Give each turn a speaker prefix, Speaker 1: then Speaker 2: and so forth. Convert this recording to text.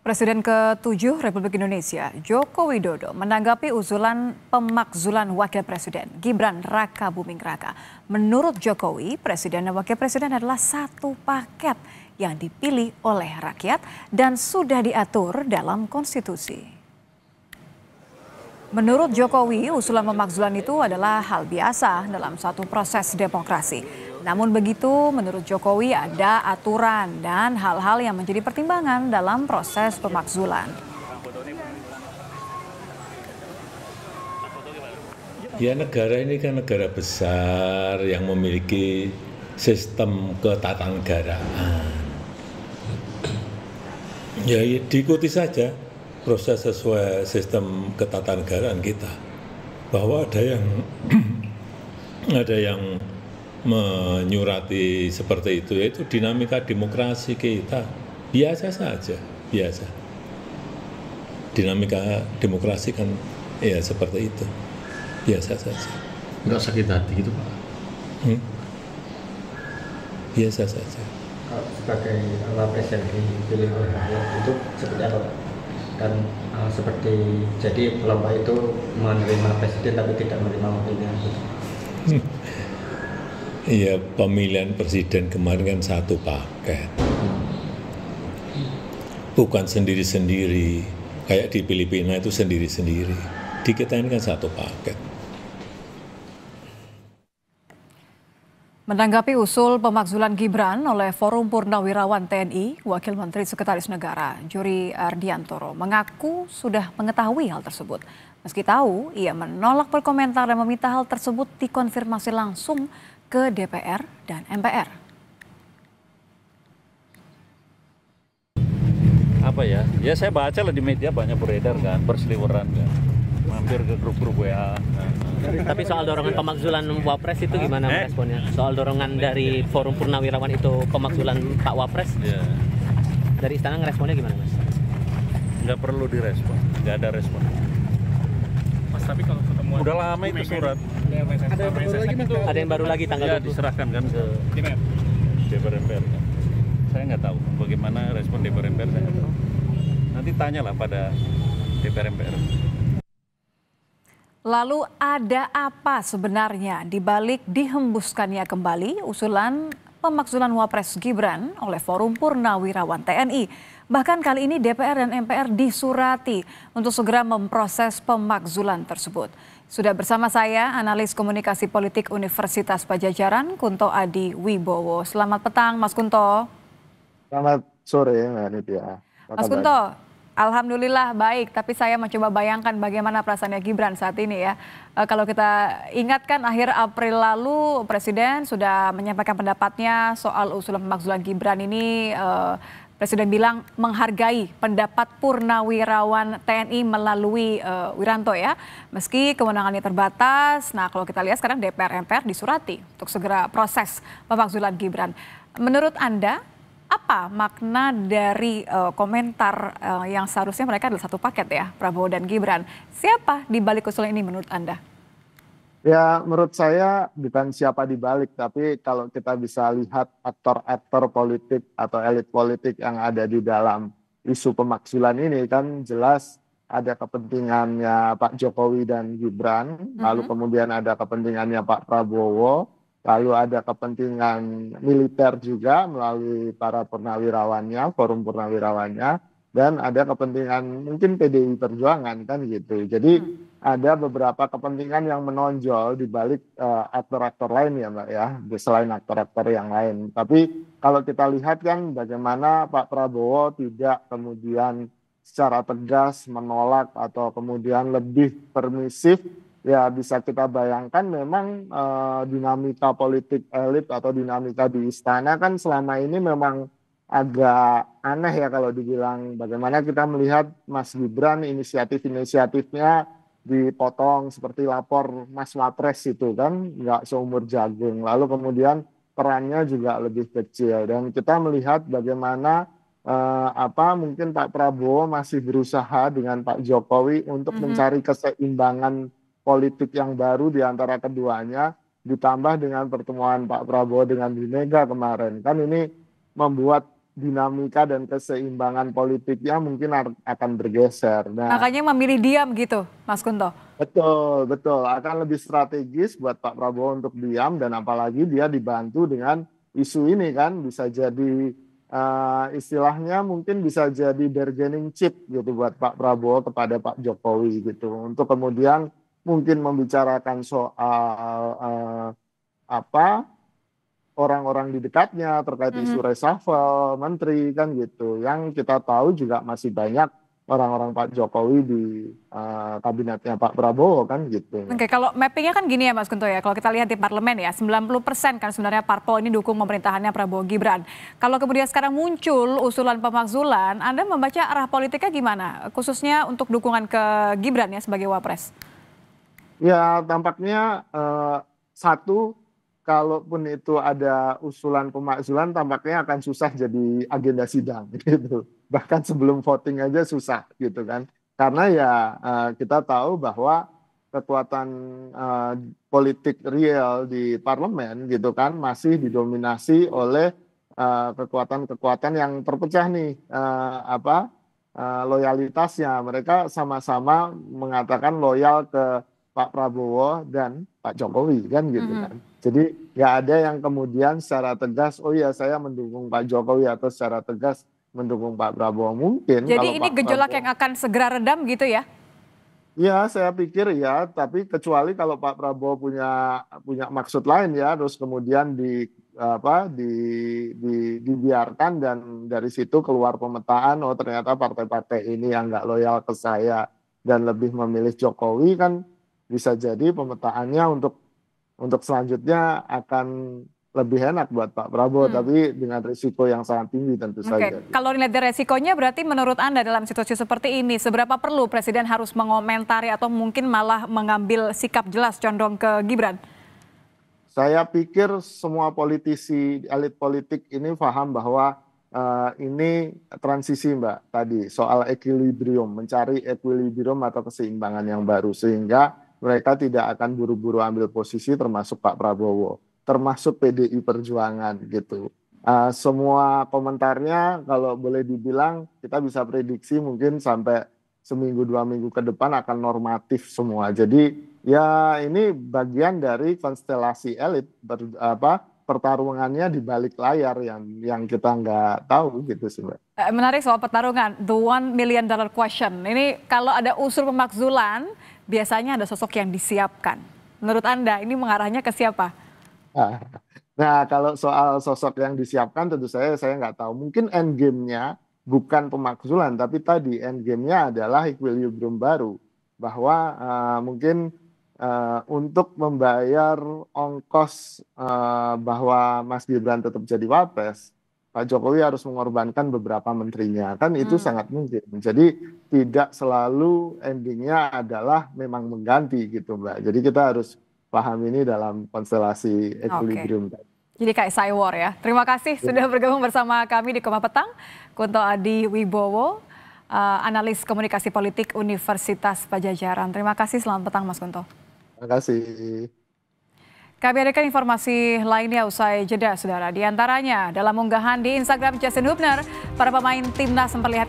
Speaker 1: Presiden ke-7 Republik Indonesia, Joko Widodo, menanggapi usulan pemakzulan Wakil Presiden Gibran Raka Buming Raka. Menurut Jokowi, Presiden dan Wakil Presiden adalah satu paket yang dipilih oleh rakyat dan sudah diatur dalam konstitusi. Menurut Jokowi, usulan pemakzulan itu adalah hal biasa dalam suatu proses demokrasi. Namun begitu, menurut Jokowi ada aturan dan hal-hal yang menjadi pertimbangan dalam proses pemakzulan.
Speaker 2: Ya, negara ini kan negara besar yang memiliki sistem ketatanegaraan. Ya, diikuti saja proses sesuai sistem ketatanegaraan kita. Bahwa ada yang menyurati seperti itu, yaitu dinamika demokrasi kita. Biasa saja, biasa. Dinamika demokrasi kan ya seperti itu. Biasa saja.
Speaker 3: Enggak sakit hati gitu, Pak?
Speaker 2: Biasa saja.
Speaker 4: Kalau sebagai wapres yang dipilih oleh rakyat itu seperti apa, Pak? Dan seperti jadi kelompok itu menerima presiden tapi tidak menerima wakilnya.
Speaker 2: Iya, pemilihan presiden kemarin kan satu paket. Bukan sendiri-sendiri, kayak di Filipina itu sendiri-sendiri. Di kita ini kan satu paket.
Speaker 1: Menanggapi usul pemakzulan Gibran oleh Forum Purnawirawan TNI, Wakil Menteri Sekretaris Negara Juri Ardiantoro mengaku sudah mengetahui hal tersebut. Meski tahu, ia menolak berkomentar dan meminta hal tersebut dikonfirmasi langsung ke DPR dan MPR.
Speaker 5: Apa ya? Ya saya baca lah di media banyak beredar kan, berseliweran kan. Mampir ke grup-grup WA.
Speaker 6: Tapi soal dorongan pemakzulan Wapres itu gimana responnya? Soal dorongan dari Forum Purnawirawan itu pemakzulan Pak Wapres?
Speaker 5: Ya.
Speaker 6: Dari istana ngeresponnya gimana, Mas?
Speaker 5: Nggak perlu direspon, nggak ada respon.
Speaker 7: Mas, tapi kalau ketemu
Speaker 5: udah lama itu surat.
Speaker 6: Ada yang baru lagi tanggal
Speaker 5: ya, diserahkan kan ke DPR MPR kan. Saya nggak tahu bagaimana respon DPR MPR, saya nggak tahu. Nanti tanyalah pada DPR MPR.
Speaker 1: Lalu ada apa sebenarnya di balik dihembuskannya kembali usulan pemakzulan Wapres Gibran oleh Forum Purnawirawan TNI? Bahkan kali ini DPR dan MPR disurati untuk segera memproses pemakzulan tersebut. Sudah bersama saya analis komunikasi politik Universitas Padjadjaran, Kunto Adi Wibowo. Selamat petang, Mas Kunto.
Speaker 4: Selamat sore, Mbak Nitya.
Speaker 1: Mas Kunto, alhamdulillah baik, tapi saya mencoba bayangkan bagaimana perasaannya Gibran saat ini ya. Kalau kita ingatkan akhir April lalu Presiden sudah menyampaikan pendapatnya soal usulan pemakzulan Gibran ini. Presiden bilang menghargai pendapat Purnawirawan TNI melalui Wiranto ya. Meski kewenangannya terbatas, nah kalau kita lihat sekarang DPR MPR disurati untuk segera proses pemakzulan Gibran. Menurut Anda, apa makna dari komentar yang seharusnya mereka adalah satu paket ya, Prabowo dan Gibran? Siapa di balik usulan ini menurut Anda?
Speaker 4: Ya, menurut saya bukan siapa di balik, tapi kalau kita bisa lihat aktor-aktor politik atau elit politik yang ada di dalam isu pemakzulan ini kan jelas ada kepentingannya Pak Jokowi dan Gibran, lalu kemudian ada kepentingannya Pak Prabowo, lalu ada kepentingan militer juga melalui para purnawirawannya, forum purnawirawannya, dan ada kepentingan mungkin PDI Perjuangan kan gitu. Jadi ada beberapa kepentingan yang menonjol di balik aktor-aktor lain ya Mbak ya, selain aktor-aktor yang lain. Tapi kalau kita lihat kan bagaimana Pak Prabowo tidak kemudian secara tegas menolak atau kemudian lebih permisif. Ya bisa kita bayangkan memang dinamika politik elit atau dinamika di istana kan selama ini memang agak aneh ya kalau dibilang bagaimana kita melihat Mas Gibran inisiatif-inisiatifnya dipotong seperti lapor Mas Wapres itu kan nggak seumur jagung. Lalu kemudian perannya juga lebih kecil dan kita melihat bagaimana mungkin Pak Prabowo masih berusaha dengan Pak Jokowi untuk mencari keseimbangan politik yang baru di antara keduanya, ditambah dengan pertemuan Pak Prabowo dengan Bu Mega kemarin. Kan ini membuat dinamika dan keseimbangan politiknya mungkin akan bergeser. Nah,
Speaker 1: Makanya memilih diam gitu, Mas Kunto.
Speaker 4: betul, betul. Akan lebih strategis buat Pak Prabowo untuk diam dan apalagi dia dibantu dengan isu ini kan bisa jadi istilahnya mungkin bisa jadi bargaining chip gitu buat Pak Prabowo kepada Pak Jokowi gitu untuk kemudian mungkin membicarakan soal apa orang-orang di dekatnya terkait isu reshuffle menteri kan gitu. Yang kita tahu juga masih banyak orang-orang Pak Jokowi di kabinetnya Pak Prabowo kan gitu.
Speaker 1: Oke, kalau mappingnya kan gini ya Mas Kunto ya, kalau kita lihat di parlemen ya, 90% kan sebenarnya parpol ini dukung pemerintahannya Prabowo Gibran. Kalau kemudian sekarang muncul usulan pemakzulan, Anda membaca arah politiknya gimana? Khususnya untuk dukungan ke Gibran ya sebagai Wapres.
Speaker 4: Ya tampaknya satu, kalaupun itu ada usulan pemakzulan tampaknya akan susah jadi agenda sidang gitu. Bahkan sebelum voting aja susah gitu kan. Karena ya kita tahu bahwa kekuatan politik real di parlemen gitu kan masih didominasi oleh kekuatan-kekuatan yang terpecah nih loyalitasnya. Mereka sama-sama mengatakan loyal ke Pak Prabowo dan Pak Jokowi kan gitu kan. Jadi nggak ada yang kemudian secara tegas, oh ya saya mendukung Pak Jokowi atau secara tegas mendukung Pak Prabowo mungkin.
Speaker 1: Jadi
Speaker 4: kalau
Speaker 1: ini
Speaker 4: Pak
Speaker 1: gejolak
Speaker 4: Prabowo,
Speaker 1: yang akan segera redam gitu ya?
Speaker 4: ya saya pikir ya, tapi kecuali kalau Pak Prabowo punya maksud lain ya, terus kemudian dibiarkan dan dari situ keluar pemetaan, oh ternyata partai-partai ini yang nggak loyal ke saya dan lebih memilih Jokowi kan. Bisa jadi pemetaannya untuk selanjutnya akan lebih enak buat Pak Prabowo, tapi dengan risiko yang sangat tinggi tentu saja.
Speaker 1: Kalau dilihat dari resikonya berarti menurut Anda dalam situasi seperti ini, seberapa perlu Presiden harus mengomentari atau mungkin malah mengambil sikap jelas condong ke Gibran?
Speaker 4: Saya pikir semua politisi, elit politik ini paham bahwa ini transisi Mbak tadi, soal equilibrium, mencari equilibrium atau keseimbangan yang baru sehingga mereka tidak akan buru-buru ambil posisi termasuk Pak Prabowo, termasuk PDI Perjuangan gitu. Semua komentarnya kalau boleh dibilang kita bisa prediksi mungkin sampai seminggu 2 minggu ke depan akan normatif semua. Jadi ya ini bagian dari konstelasi elit pertarungannya di balik layar yang kita nggak tahu gitu sih Mbak.
Speaker 1: Menarik soal pertarungan, the $1 million question. Ini kalau ada unsur pemakzulan, biasanya ada sosok yang disiapkan. Menurut Anda ini mengarahnya ke siapa?
Speaker 4: Nah kalau soal sosok yang disiapkan tentu saya nggak tahu. Mungkin end game-nya bukan pemakzulan, tapi tadi end game-nya adalah equilibrium baru. Bahwa mungkin untuk membayar ongkos bahwa Mas Gibran tetap jadi Wapres, Pak Jokowi harus mengorbankan beberapa menterinya. Kan itu sangat mungkin. Jadi tidak selalu endingnya adalah memang mengganti gitu Mbak. Jadi kita harus paham ini dalam konstelasi equilibrium.
Speaker 1: Jadi kayak Cywar ya. Terima kasih sudah bergabung bersama kami di Koma Petang. Kunto Adi Wibowo, analis komunikasi politik Universitas Padjadjaran. Terima kasih, selamat petang Mas Kunto.
Speaker 4: Terima kasih.
Speaker 1: Kami hadirkan informasi lainnya usai jeda, saudara. Di antaranya dalam unggahan di Instagram Justin Hubner, para pemain timnas memperlihatkan